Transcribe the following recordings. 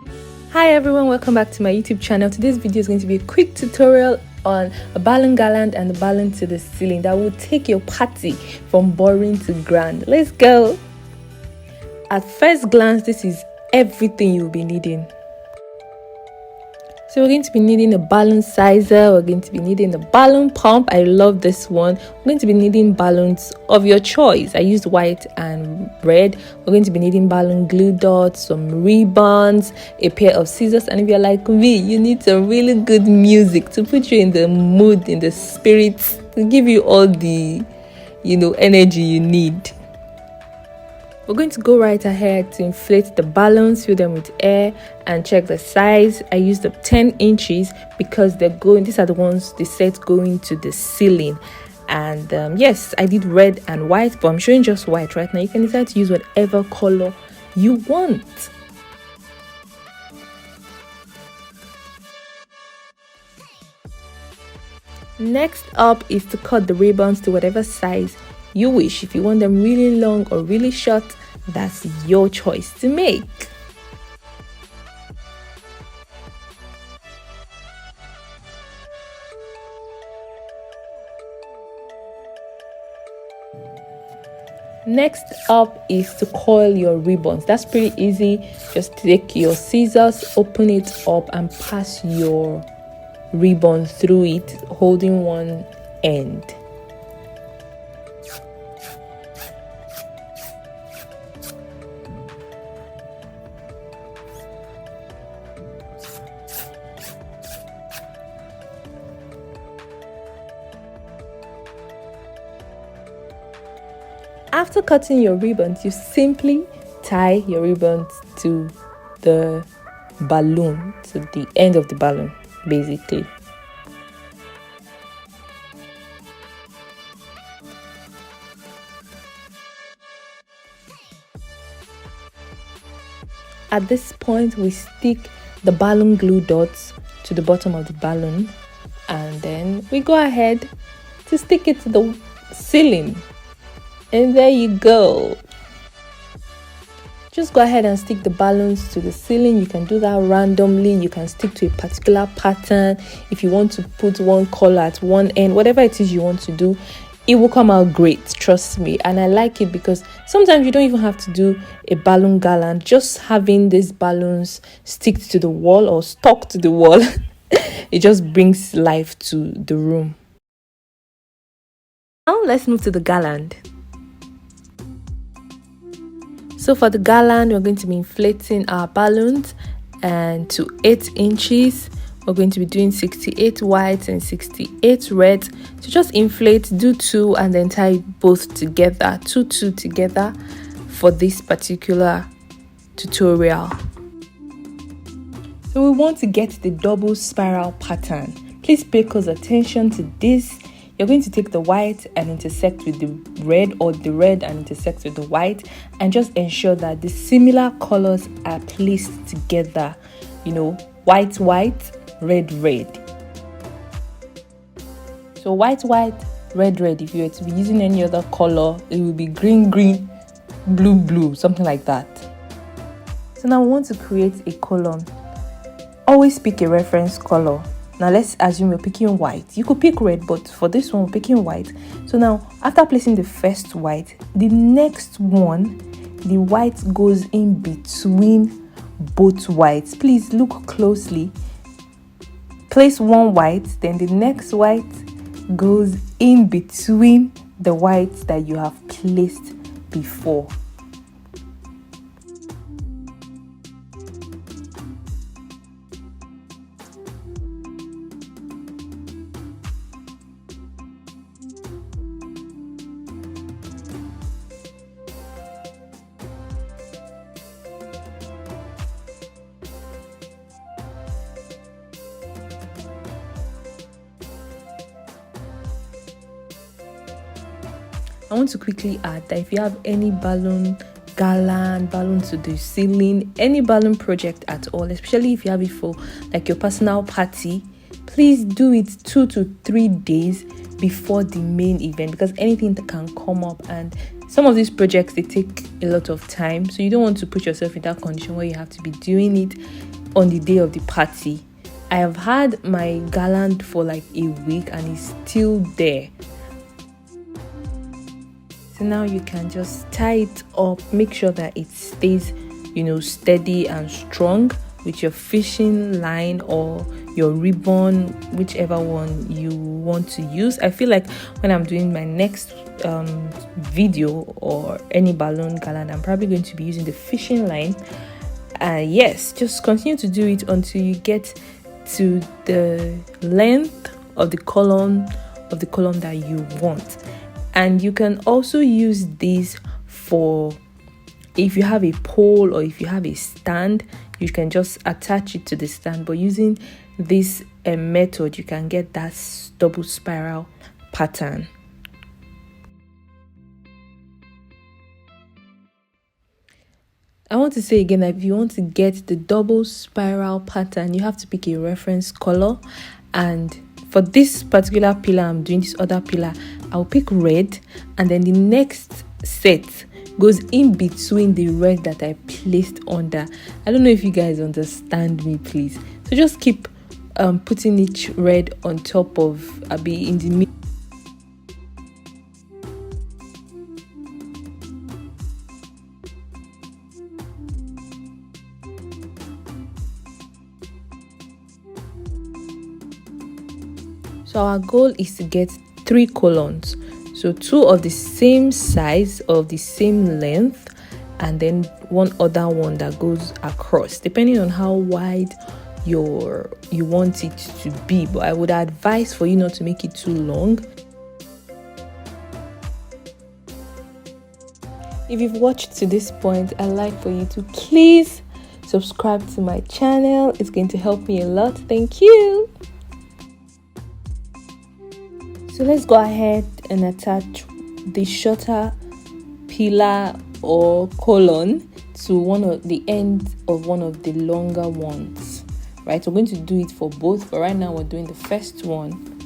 Hi everyone, welcome back to my YouTube channel. Today's video is going to be a quick tutorial on a balloon garland and the balloon to the ceiling that will take your party from boring to grand. Let's go! At first glance, this is everything you'll be needing. So we're going to be needing a balloon sizer, we're going to be needing a balloon pump. I love this one. We're going to be needing balloons of your choice. I used white and red. We're going to be needing balloon glue dots, some ribbons, a pair of scissors, and if you're like me, you need some really good music to put you in the mood, in the spirit, to give you all the, energy you need. We're going to go right ahead to inflate the balloons, fill them with air, and check the size. I used up 10 inches because these are the ones, the set going to the ceiling. And yes, I did red and white, but I'm showing just white right now. You can decide to use whatever color you want. Next up is to cut the ribbons to whatever size you wish. If you want them really long or really short, that's your choice to make. Next up is to coil your ribbons. That's pretty easy. Just take your scissors, open it up, and pass your ribbon through it, holding one end. After cutting your ribbons, you simply tie your ribbons to the balloon, to the end of the balloon, basically. At this point, we stick the balloon glue dots to the bottom of the balloon, and then we go ahead to stick it to the ceiling. And there you go. Just go ahead and stick the balloons to the ceiling. You can do that randomly. You can stick to a particular pattern. If you want to put one color at one end, whatever it is you want to do, it will come out great, trust me. And I like it because sometimes you don't even have to do a balloon garland. Just having these balloons stick to the wall or stuck to the wall, it just brings life to the room. Now let's move to the garland. So for the garland, we're going to be inflating our balloons and to 8 inches. We're going to be doing 68 white and 68 red. So just inflate, do 2, and then tie both together, 2 together for this particular tutorial. So we want to get the double spiral pattern. Please pay close attention to this. You're going to take the white and intersect with the red, or the red and intersect with the white, and just ensure that the similar colors are placed together. White, white, red, red. So white, white, red, red. If you were to be using any other color, it will be green, green, blue, blue, something like that. So now we want to create a column. Always pick a reference color. Now let's assume you're picking white. You could pick red, but for this one, we're picking white. So now, after placing the first white, the next one, the white goes in between both whites. Please look closely. Place one white, then the next white goes in between the whites that you have placed before. I want to quickly add that if you have any balloon garland, balloon to the ceiling, any balloon project at all, especially if you have it for like your personal party, please do it 2 to 3 days before the main event, because anything that can come up and Some of these projects, they take a lot of time, so you don't want to put yourself in that condition where you have to be doing it on the day of the party. I have had my Garland for like a week and it's still there. So now you can just tie it up, make sure that it stays, steady and strong with your fishing line or your ribbon, whichever one you want to use. I feel like when I'm doing my next video or any balloon Garland, I'm probably going to be using the fishing line. Yes, just continue to do it until you get to the length of the column that you want. And you can also use these for if you have a pole or if you have a stand, you can just attach it to the stand. But using this method, you can get that double spiral pattern. I want to say again that if you want to get the double spiral pattern, you have to pick a reference color. And for this particular pillar, I'm doing this other pillar, I'll pick red, and then the next set goes in between the red that I placed under. I don't know if you guys understand me, please. So just keep putting each red on top of in the middle. So our goal is to get 3 columns, so 2 of the same size, of the same length, and then one other one that goes across, depending on how wide you want it to be. But I would advise for you not to make it too long. If you've watched to this point, I'd like for you to please subscribe to my channel. It's going to help me a lot. Thank you. So let's go ahead and attach the shorter pillar or column to one of the ends of one of the longer ones. Right, we're going to do it for both, but right now we're doing the first one.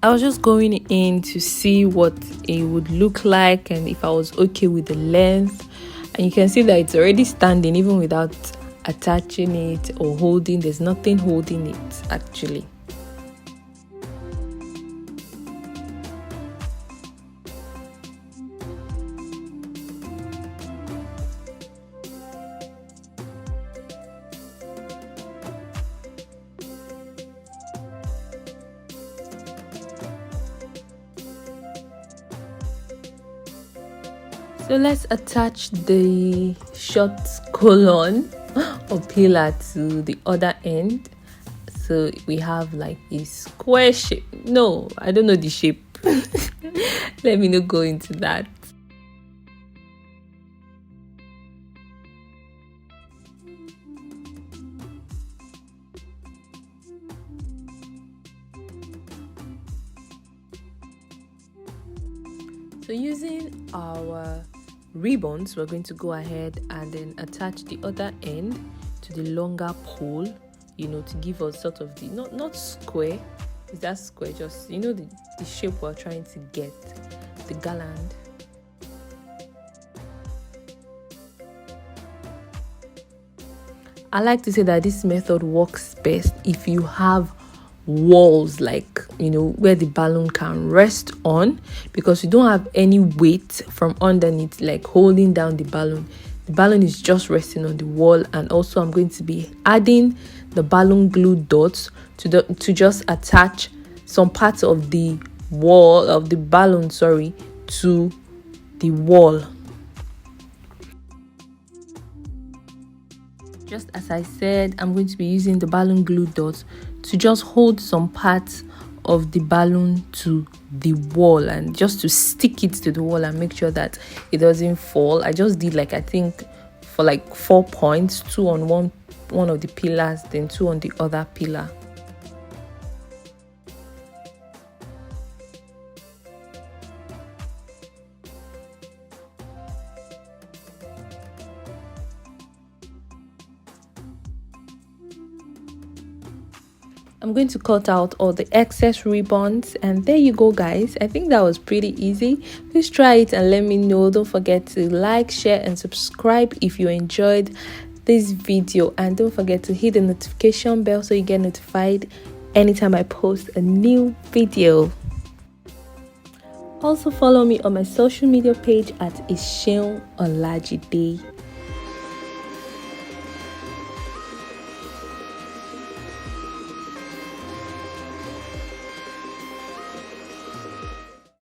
I was just going in to see what it would look like and if I was okay with the length. And you can see that it's already standing even without attaching it or holding. There's nothing holding it actually. So let's attach the short column or pillar to the other end. So we have like a square shape. No, I don't know the shape. Let me not go into that. So using our ribbons, we're going to go ahead and then attach the other end to the longer pole, to give us sort of the not square, is that square, just the shape we're trying to get, the garland. I like to say that this method works best if you have walls, like where the balloon can rest on, because you don't have any weight from underneath like holding down the balloon. The balloon is just resting on the wall. And also I'm going to be adding the balloon glue dots to just attach some parts of the wall of the balloon, to the wall. Just as I said, I'm going to be using the balloon glue dots to just hold some parts of the balloon to the wall and just to stick it to the wall and make sure that it doesn't fall. I just did like, I think for like 4 points, 2 on one of the pillars, then 2 on the other pillar. I'm going to cut out all the excess ribbons, and there you go guys. I think that was pretty easy. Please try it and let me know. Don't forget to like, share and subscribe if you enjoyed this video, and don't forget to hit the notification bell so you get notified anytime I post a new video. Also follow me on my social media page at ITS.SEUNOLAJIDE.